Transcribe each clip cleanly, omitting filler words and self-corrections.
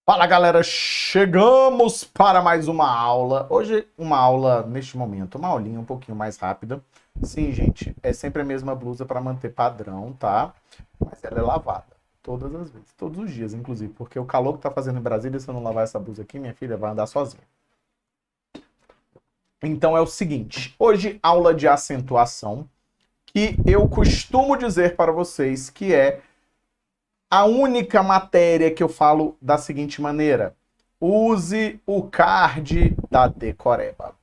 Fala galera, chegamos para mais uma aula. Hoje uma aula, neste momento, uma aulinha um pouquinho mais rápida. Sim, gente, é sempre a mesma blusa para manter padrão, tá? Mas ela é lavada, todas as vezes, todos os dias, inclusive. Porque o calor que tá fazendo em Brasília, se eu não lavar essa blusa aqui, minha filha vai andar sozinha. Então é o seguinte, hoje aula de acentuação, que eu costumo dizer para vocês que é a única matéria que eu falo da seguinte maneira: use o card da Decoreba.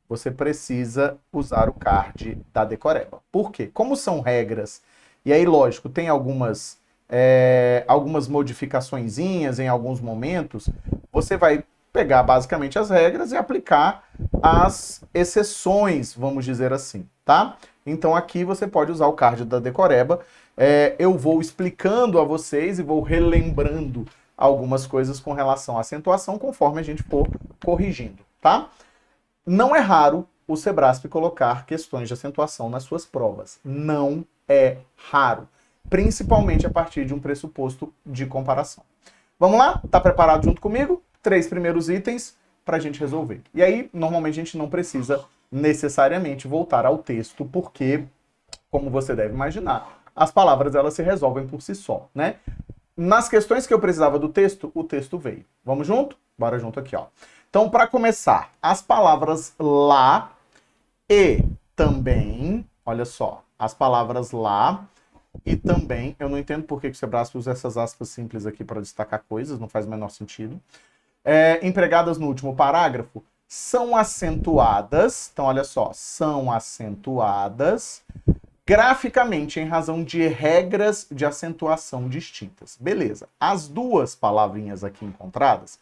Você precisa usar o card da Decoreba. Por quê? Como são regras, e aí, lógico, tem algumas modificaçõezinhas em alguns momentos, você vai pegar basicamente as regras e aplicar as exceções, vamos dizer assim, tá? Então aqui você pode usar o card da Decoreba. Eu vou explicando a vocês e vou relembrando algumas coisas com relação à acentuação conforme a gente for corrigindo, tá? Não é raro o Sebrasp colocar questões de acentuação nas suas provas. Não é raro. Principalmente a partir de um pressuposto de comparação. Vamos lá? Tá preparado junto comigo? 3 primeiros itens para a gente resolver. E aí, normalmente a gente não precisa necessariamente voltar ao texto, porque, como você deve imaginar, as palavras elas se resolvem por si só, né? Nas questões que eu precisava do texto, o texto veio. Vamos junto? Bora junto aqui, ó. Então, para começar, as palavras lá e também, olha só, as palavras lá e também, eu não entendo por que o Sebrasp usa essas aspas simples aqui para destacar coisas, não faz o menor sentido. Empregadas no último parágrafo, são acentuadas, então olha só, são acentuadas graficamente em razão de regras de acentuação distintas. Beleza, as duas palavrinhas aqui encontradas,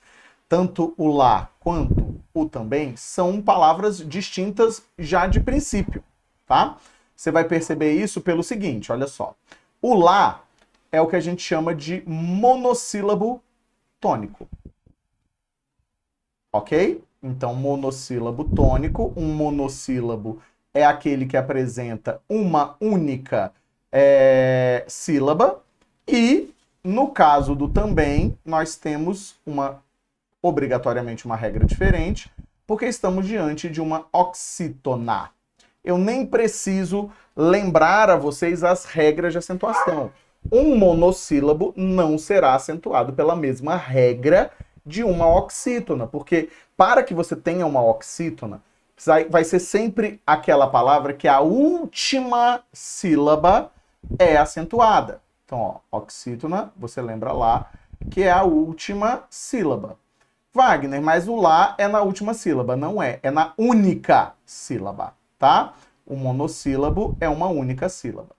tanto o lá quanto o também, são palavras distintas já de princípio, tá? Você vai perceber isso pelo seguinte, olha só. O lá é o que a gente chama de monossílabo tônico. Ok? Então, monossílabo tônico, um monossílabo é aquele que apresenta uma única sílaba. E, no caso do também, nós temos obrigatoriamente uma regra diferente, porque estamos diante de uma oxítona. Eu nem preciso lembrar a vocês as regras de acentuação. Um monossílabo não será acentuado pela mesma regra de uma oxítona, porque para que você tenha uma oxítona, vai ser sempre aquela palavra que a última sílaba é acentuada. Então, ó, oxítona, você lembra lá que é a última sílaba. Wagner, mas o lá é na última sílaba. Não é, é na única sílaba, tá? O monossílabo é uma única sílaba.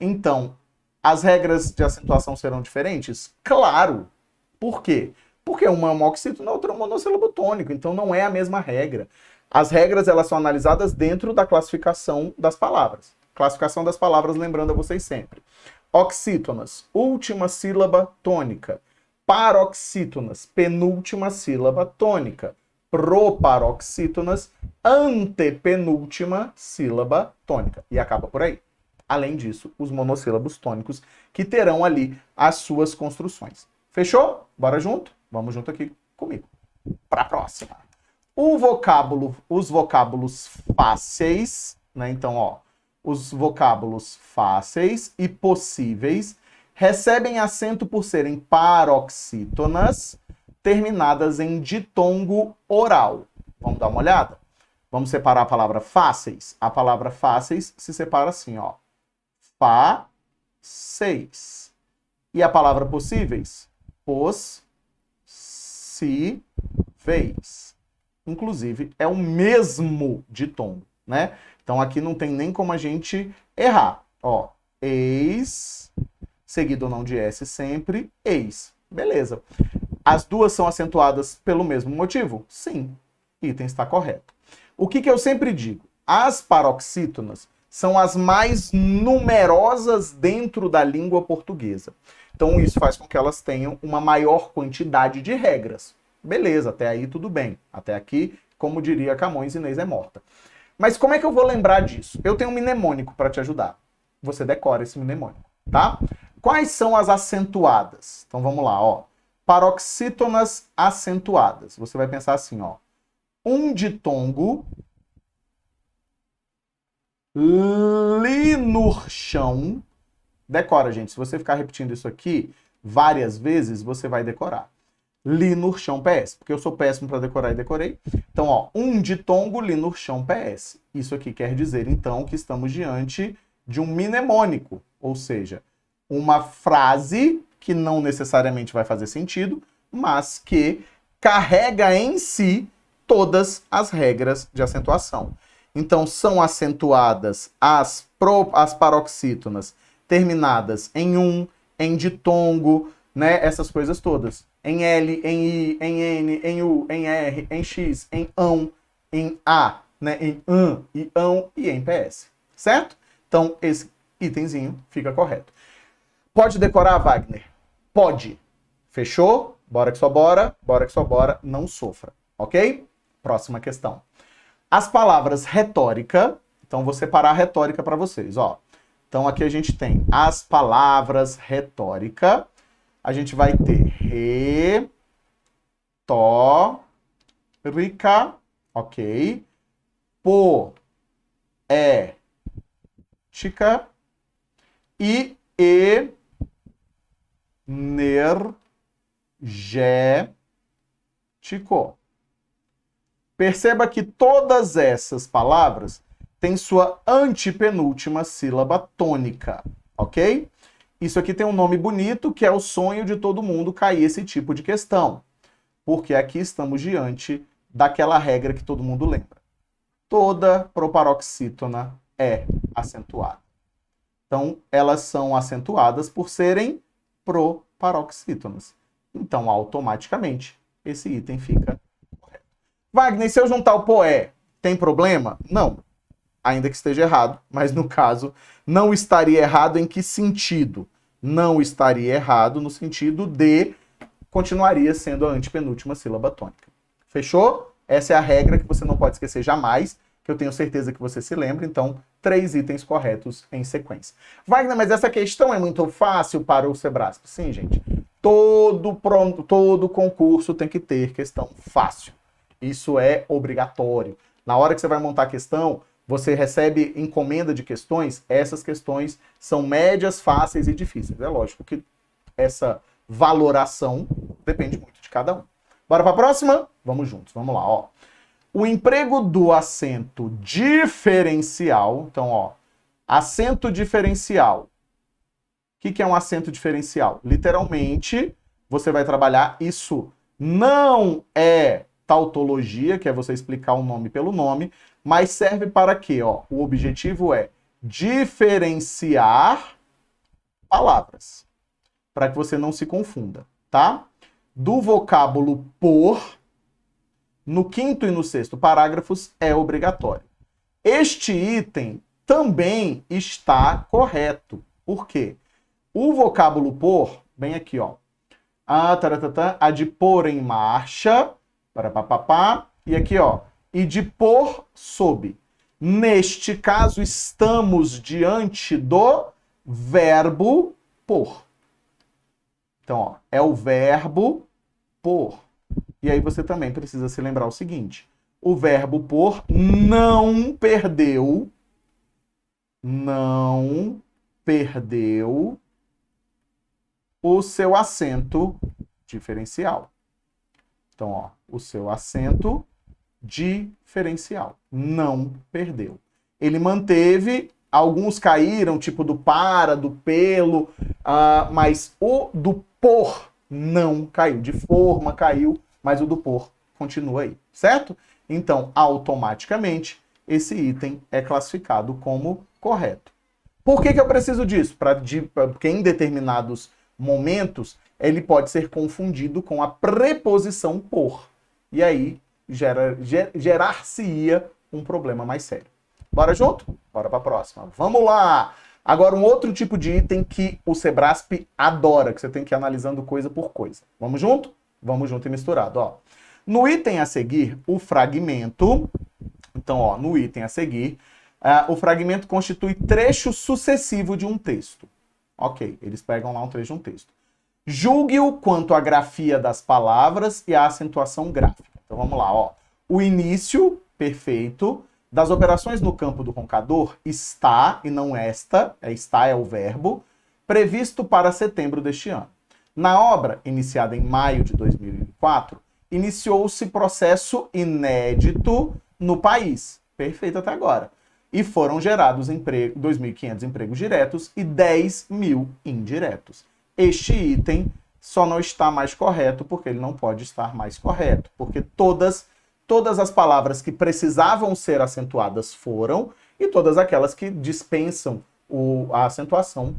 Então, as regras de acentuação serão diferentes? Claro! Por quê? Porque uma é uma oxítona, outra é um monossílabo tônico, então não é a mesma regra. As regras elas são analisadas dentro da classificação das palavras. Classificação das palavras, lembrando a vocês sempre. Oxítonas, última sílaba tônica. Paroxítonas, penúltima sílaba tônica. Proparoxítonas, antepenúltima sílaba tônica. E acaba por aí. Além disso, os monossílabos tônicos que terão ali as suas construções. Fechou? Bora junto? Vamos junto aqui comigo. Para a próxima. Os vocábulos fáceis, né? Então, ó, os vocábulos fáceis e possíveis recebem acento por serem paroxítonas terminadas em ditongo oral. Vamos dar uma olhada? Vamos separar a palavra fáceis? A palavra fáceis se separa assim, ó. Fá-seis. E a palavra possíveis? Pos-si-veis. Inclusive, é o mesmo ditongo, né? Então, aqui não tem nem como a gente errar. Ó, eis, seguido ou não de S sempre, eis. Beleza. As duas são acentuadas pelo mesmo motivo? Sim. Item está correto. O que eu sempre digo? As paroxítonas são as mais numerosas dentro da língua portuguesa. Então, isso faz com que elas tenham uma maior quantidade de regras. Beleza, até aí tudo bem. Até aqui, como diria Camões, Inês é morta. Mas como é que eu vou lembrar disso? Eu tenho um mnemônico para te ajudar. Você decora esse mnemônico, tá? Quais são as acentuadas? Então vamos lá, ó. Paroxítonas acentuadas. Você vai pensar assim, ó. Um ditongo, linurchão. Decora, gente. Se você ficar repetindo isso aqui várias vezes, você vai decorar. Linurchão PS, porque eu sou péssimo para decorar e decorei. Então, ó, um ditongo, linurchão PS. Isso aqui quer dizer, então, que estamos diante de um mnemônico, ou seja, uma frase que não necessariamente vai fazer sentido, mas que carrega em si todas as regras de acentuação. Então, são acentuadas as paroxítonas terminadas em ditongo, né? Essas coisas todas. Em L, em I, em N, em U, em R, em X, em ão, em A, né? Em an, e ão e em PS. Certo? Então, esse itemzinho fica correto. Pode decorar, Wagner? Pode. Fechou? Bora que só bora, bora que só bora, não sofra. Ok? Próxima questão. As palavras retórica, então vou separar a retórica para vocês, ó. Então aqui a gente tem as palavras retórica, a gente vai ter retórica, ok? Poética e energético. Perceba que todas essas palavras têm sua antepenúltima sílaba tônica, ok? Isso aqui tem um nome bonito, que é o sonho de todo mundo cair esse tipo de questão. Porque aqui estamos diante daquela regra que todo mundo lembra. Toda proparoxítona é acentuada. Então, elas são acentuadas por serem proparoxítonas. Então, automaticamente, esse item fica correto. Wagner, se eu juntar o poé, tem problema? Não. Ainda que esteja errado, mas no caso, não estaria errado em que sentido? Não estaria errado no sentido de continuaria sendo a antepenúltima sílaba tônica. Fechou? Essa é a regra que você não pode esquecer jamais, que eu tenho certeza que você se lembra, então, 3 itens corretos em sequência. Wagner, mas essa questão é muito fácil para o Sebrasp. Sim, gente. Todo concurso tem que ter questão fácil. Isso é obrigatório. Na hora que você vai montar a questão, você recebe encomenda de questões, essas questões são médias, fáceis e difíceis. É lógico que essa valoração depende muito de cada um. Bora para a próxima? Vamos juntos, vamos lá, ó. O emprego do acento diferencial, então, ó, acento diferencial. O que é um acento diferencial? Literalmente, você vai trabalhar isso. Não é tautologia, que é você explicar um nome pelo nome, mas serve para quê? Ó, o objetivo é diferenciar palavras, para que você não se confunda, tá? Do vocábulo por, no 5º e no 6º parágrafos, é obrigatório. Este item também está correto. Por quê? O vocábulo por, bem aqui, ó. A de pôr em marcha, e aqui, ó, e de pôr sob. Neste caso, estamos diante do verbo pôr. Então, ó, é o verbo pôr. E aí você também precisa se lembrar o seguinte: o verbo pôr não perdeu o seu acento diferencial. Então, ó, o seu acento diferencial não perdeu. Ele manteve, alguns caíram, tipo do para, do pelo, mas o do por não caiu. De forma caiu, mas o do por continua aí, certo? Então, automaticamente, esse item é classificado como correto. Por que eu preciso disso? Porque em determinados momentos, ele pode ser confundido com a preposição por. E aí, gerar-se-ia um problema mais sério. Bora junto? Bora para a próxima. Vamos lá! Agora, um outro tipo de item que o Sebrasp adora, que você tem que ir analisando coisa por coisa. Vamos junto? Vamos junto e misturado, ó. No item a seguir, o fragmento. Então, ó, no item a seguir, o fragmento constitui trecho sucessivo de um texto. Ok, eles pegam lá um trecho de um texto. Julgue-o quanto à grafia das palavras e à acentuação gráfica. Então vamos lá, ó. O início, perfeito, das operações no campo do roncador está, e não esta, está é o verbo, previsto para setembro deste ano. Na obra, iniciada em maio de 2004, iniciou-se processo inédito no país. Perfeito até agora. E foram gerados 2.500 empregos diretos e 10.000 indiretos. Este item só não está mais correto porque ele não pode estar mais correto, porque todas as palavras que precisavam ser acentuadas foram e todas aquelas que dispensam a acentuação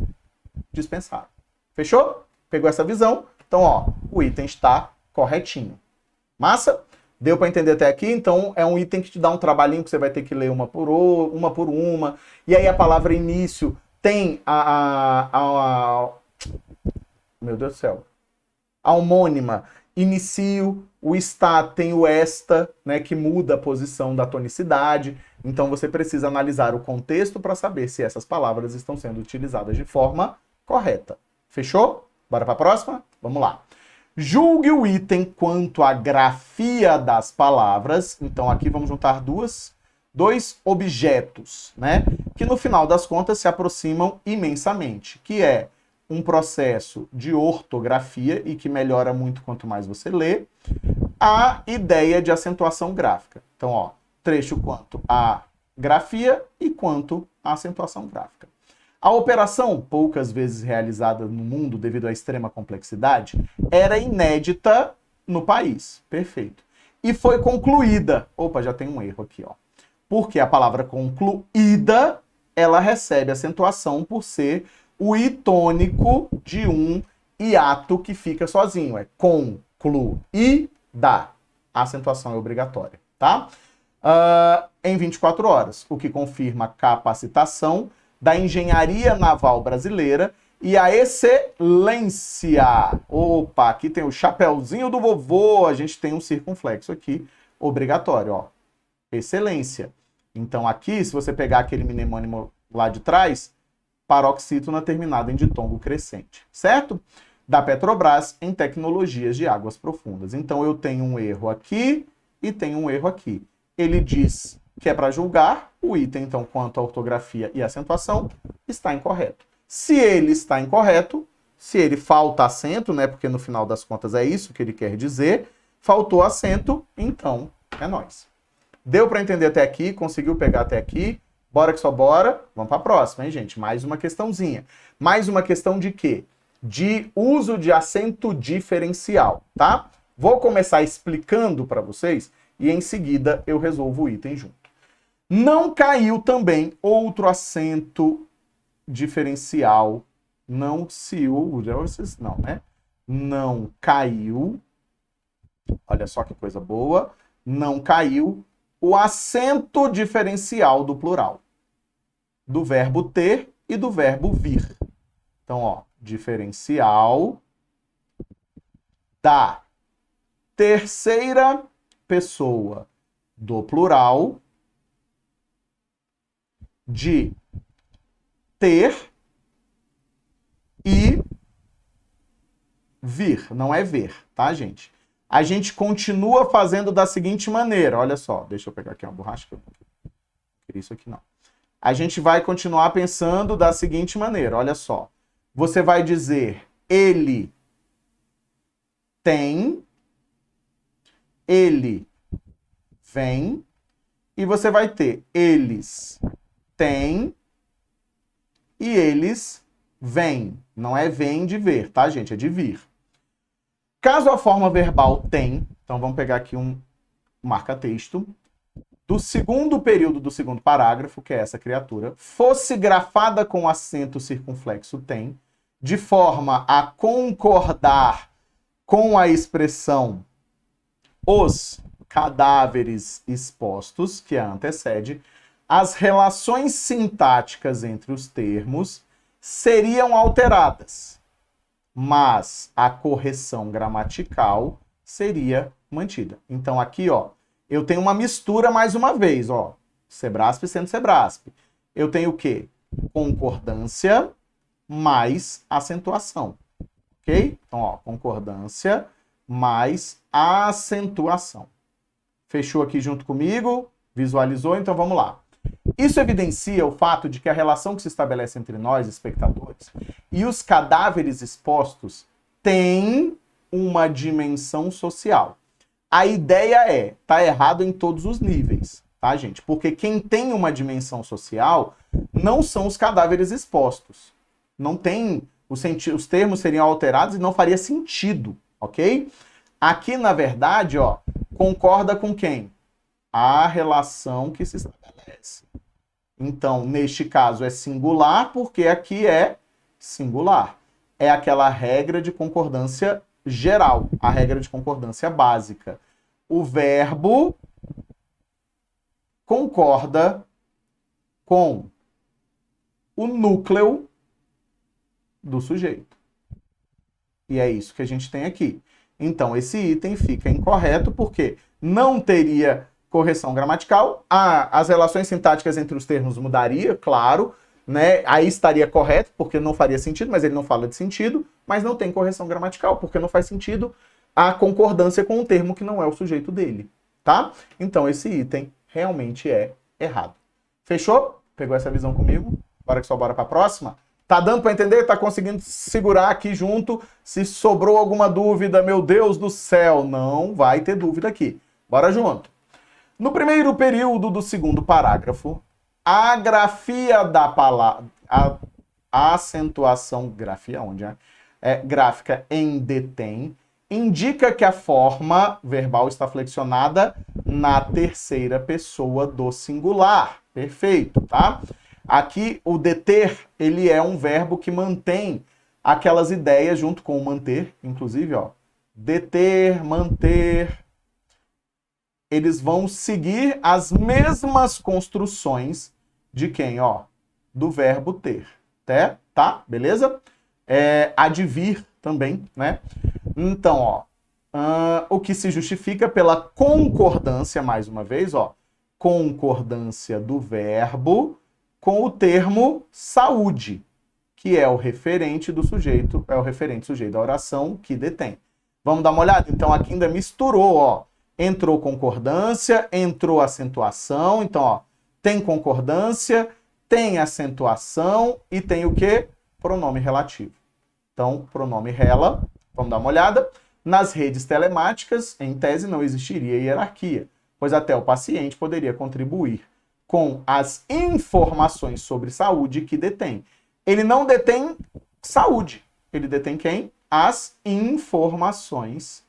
dispensaram. Fechou? Pegou essa visão? Então, ó, o item está corretinho. Massa? Deu para entender até aqui? Então, é um item que te dá um trabalhinho que você vai ter que ler uma por uma. E aí a palavra início tem meu Deus do céu. A homônima, inicio, o está tem o esta, né, que muda a posição da tonicidade. Então você precisa analisar o contexto para saber se essas palavras estão sendo utilizadas de forma correta. Fechou? Bora para a próxima? Vamos lá. Julgue o item quanto à grafia das palavras. Então aqui vamos juntar dois objetos, né, que no final das contas se aproximam imensamente, que é um processo de ortografia e que melhora muito quanto mais você lê, a ideia de acentuação gráfica. Então, ó, trecho quanto à grafia e quanto à acentuação gráfica. A operação, poucas vezes realizada no mundo devido à extrema complexidade, era inédita no país. Perfeito. E foi concluída. Opa, já tem um erro aqui, ó. Porque a palavra concluída, ela recebe acentuação por ser o i tônico de um hiato que fica sozinho. É concluída. A acentuação é obrigatória, tá? Em 24 horas, o que confirma a capacitação da engenharia naval brasileira e a excelência. Opa, aqui tem o chapeuzinho do vovô, a gente tem um circunflexo aqui, obrigatório, ó. Excelência. Então aqui, se você pegar aquele mnemônimo lá de trás, paroxítona terminada em ditongo crescente, certo? Da Petrobras em tecnologias de águas profundas. Então eu tenho um erro aqui e tenho um erro aqui. Ele diz que é para julgar, o item, então, quanto à ortografia e acentuação, está incorreto. Se ele está incorreto, se ele falta acento, né, porque no final das contas é isso que ele quer dizer, faltou acento, então é nóis. Deu para entender até aqui? Conseguiu pegar até aqui? Bora que só bora. Vamos para a próxima, hein, gente? Mais uma questãozinha. Mais uma questão de quê? De uso de acento diferencial, tá? Vou começar explicando para vocês e em seguida eu resolvo o item junto. Não caiu também outro acento diferencial. Não se usa, não, né? Não caiu. Olha só que coisa boa. Não caiu o acento diferencial do plural, do verbo ter e do verbo vir. Então, ó, diferencial da terceira pessoa do plural de ter e vir. Não é ver, tá, gente? A gente continua fazendo da seguinte maneira. Olha só, deixa eu pegar aqui uma borracha. Que eu não queria isso aqui, não. A gente vai continuar pensando da seguinte maneira. Olha só. Você vai dizer ele tem, ele vem, e você vai ter eles têm e eles vêm. Não é vem de ver, tá, gente? É de vir. Caso a forma verbal tem, então vamos pegar aqui um marca-texto, do segundo período do segundo parágrafo, que é essa criatura, fosse grafada com acento circunflexo tem, de forma a concordar com a expressão os cadáveres expostos, que a antecede, as relações sintáticas entre os termos seriam alteradas, mas a correção gramatical seria mantida. Então aqui, ó, eu tenho uma mistura mais uma vez, ó, Sebrasp sendo Sebrasp. Eu tenho o quê? Concordância mais acentuação. ok? Então, ó, concordância mais acentuação. Fechou aqui junto comigo? Visualizou? Então vamos lá. Isso evidencia o fato de que a relação que se estabelece entre nós, espectadores, e os cadáveres expostos tem uma dimensão social. A ideia é, tá errado em todos os níveis, tá, gente? Porque quem tem uma dimensão social não são os cadáveres expostos. Não tem, os termos seriam alterados e não faria sentido, ok? Aqui, na verdade, ó, concorda com quem? A relação que se estabelece. Então, neste caso é singular, porque aqui é singular. É aquela regra de concordância geral, a regra de concordância básica. O verbo concorda com o núcleo do sujeito. E é isso que a gente tem aqui. Então, esse item fica incorreto porque não teria correção gramatical. As relações sintáticas entre os termos mudaria, claro, né? Aí estaria correto, porque não faria sentido, mas ele não fala de sentido, mas não tem correção gramatical, porque não faz sentido a concordância com um termo que não é o sujeito dele, tá? Então, esse item realmente é errado. Fechou? Pegou essa visão comigo? Bora que só bora para a próxima? Tá dando para entender? Tá conseguindo segurar aqui junto? Se sobrou alguma dúvida, meu Deus do céu, não vai ter dúvida aqui. Bora junto. No primeiro período do segundo parágrafo, a grafia da palavra, a acentuação, grafia onde gráfica em detém, indica que a forma verbal está flexionada na terceira pessoa do singular. Perfeito, tá? Aqui, o deter, ele é um verbo que mantém aquelas ideias junto com o manter, inclusive, ó. Deter, manter. Eles vão seguir as mesmas construções de quem, ó? Do verbo ter. Tá? Beleza? Advir também, né? Então, ó. O que se justifica pela concordância, mais uma vez, ó. Concordância do verbo com o termo saúde, que é o referente do sujeito, é o referente sujeito da oração que detém. Vamos dar uma olhada? Então, aqui ainda misturou, ó. Entrou concordância, entrou acentuação. Então, ó, tem concordância, tem acentuação e tem o quê? Pronome relativo. Então, pronome rela, vamos dar uma olhada. Nas redes telemáticas, em tese, não existiria hierarquia, pois até o paciente poderia contribuir com as informações sobre saúde que detém. Ele não detém saúde. Ele detém quem? As informações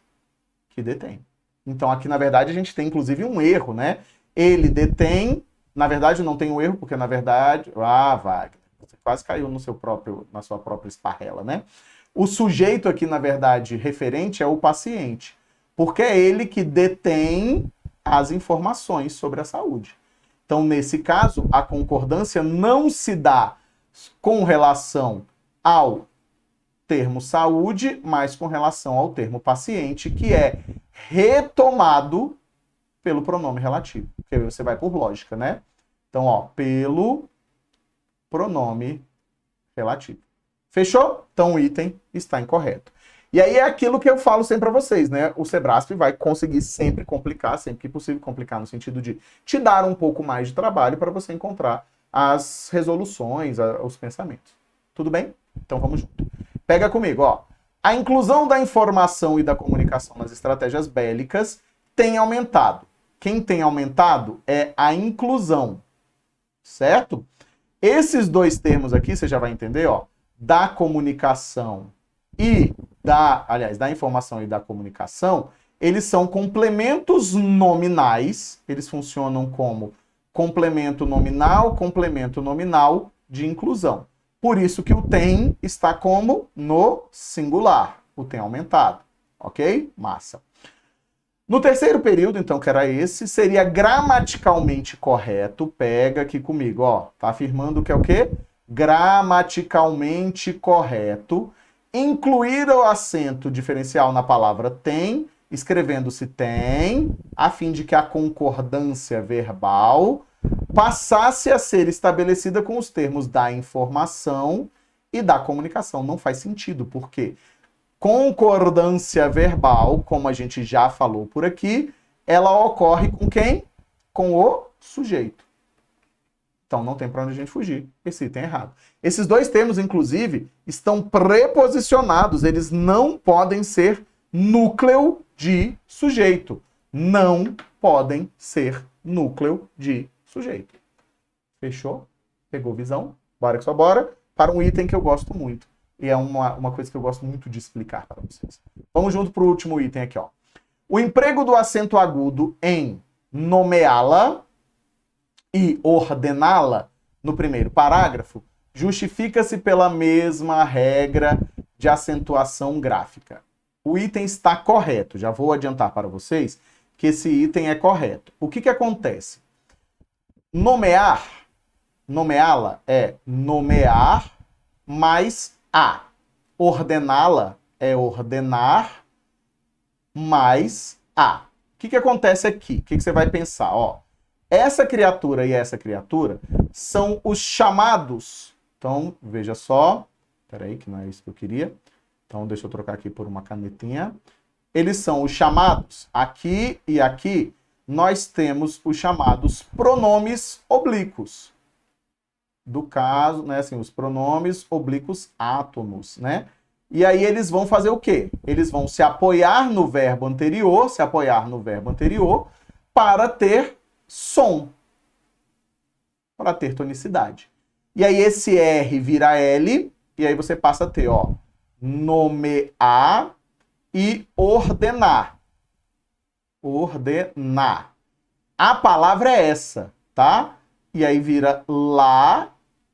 que detém. Então, aqui, na verdade, a gente tem, inclusive, um erro, né? Ele detém... Na verdade, não tem um erro, porque, na verdade... Wagner, você quase caiu na sua própria esparrela, né? O sujeito aqui, na verdade, referente é o paciente, porque é ele que detém as informações sobre a saúde. Então, nesse caso, a concordância não se dá com relação ao termo saúde, mas com relação ao termo paciente, que é retomado pelo pronome relativo. Porque você vai por lógica, né? Então, ó, pelo pronome relativo. Fechou? Então, o item está incorreto. E aí é aquilo que eu falo sempre para vocês, né? O Sebrasp vai conseguir sempre complicar, sempre que possível complicar, no sentido de te dar um pouco mais de trabalho para você encontrar as resoluções, os pensamentos. Tudo bem? Então vamos junto. Pega comigo, ó. A inclusão da informação e da comunicação nas estratégias bélicas tem aumentado. Quem tem aumentado é a inclusão, certo? Esses dois termos aqui, você já vai entender, ó, da comunicação e da informação e da comunicação, eles são complementos nominais, eles funcionam como complemento nominal de inclusão. Por isso que o tem está como no singular, o tem aumentado, ok? Massa. No terceiro período, então, que era esse, seria gramaticalmente correto, pega aqui comigo, ó, tá afirmando que é o quê? Gramaticalmente correto, incluir o acento diferencial na palavra tem, escrevendo-se tem, a fim de que a concordância verbal passasse a ser estabelecida com os termos da informação e da comunicação. Não faz sentido, porque concordância verbal, como a gente já falou por aqui, ela ocorre com quem? Com o sujeito. Então não tem para onde a gente fugir. Esse item é errado. Esses dois termos, inclusive, estão preposicionados. Eles não podem ser núcleo de sujeito. Não podem ser núcleo de sujeito. Fechou? Pegou visão? Bora que só bora. Para um item que eu gosto muito. E é uma coisa que eu gosto muito de explicar para vocês. Vamos junto para o último item aqui, ó. O emprego do acento agudo em nomeá-la e ordená-la no primeiro parágrafo justifica-se pela mesma regra de acentuação gráfica. O item está correto. Já vou adiantar para vocês que esse item é correto. O que acontece? Nomear, nomeá-la é nomear mais a. Ordená-la é ordenar mais a. O que acontece aqui? O que você vai pensar? Ó, essa criatura e essa criatura são os chamados. Então, veja só. Espera aí, que não é isso que eu queria. Então, deixa eu trocar aqui por uma canetinha. Eles são os chamados. Aqui e aqui, nós temos os chamados pronomes oblíquos. Do caso, né, assim, os pronomes oblíquos átomos, né? E aí eles vão fazer o quê? Eles vão se apoiar no verbo anterior, para ter som, para ter tonicidade. E aí esse R vira L, e aí você passa a ter, ó, nomear e ordenar. Ordenar. A palavra é essa, tá? E aí vira lá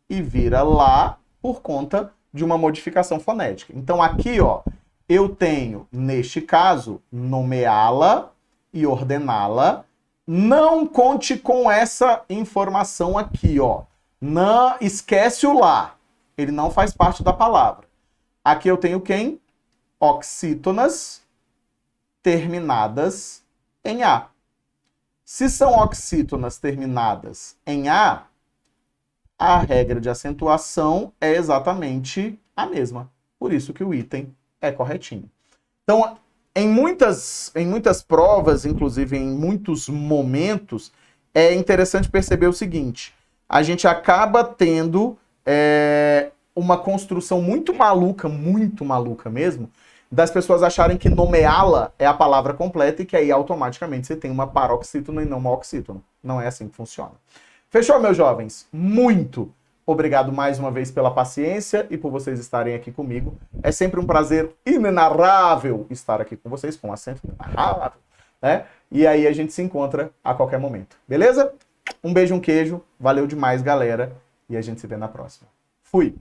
e vira lá por conta de uma modificação fonética. Então aqui, ó, eu tenho, neste caso, nomeá-la e ordená-la. Não conte com essa informação aqui, ó. Não esquece o lá. Ele não faz parte da palavra. Aqui eu tenho quem? Oxítonas terminadas em A. Se são oxítonas terminadas em A regra de acentuação é exatamente a mesma. Por isso que o item é corretinho. Então, em muitas provas, inclusive em muitos momentos, é interessante perceber o seguinte: a gente acaba tendo uma construção muito maluca mesmo, das pessoas acharem que nomeá-la é a palavra completa e que aí automaticamente você tem uma paroxítona e não uma oxítona. Não é assim que funciona. Fechou, meus jovens? Muito obrigado mais uma vez pela paciência e por vocês estarem aqui comigo. É sempre um prazer inenarrável estar aqui com vocês, com acento inenarrável, né? E aí a gente se encontra a qualquer momento, beleza? Um beijo, um queijo, valeu demais, galera, e a gente se vê na próxima. Fui!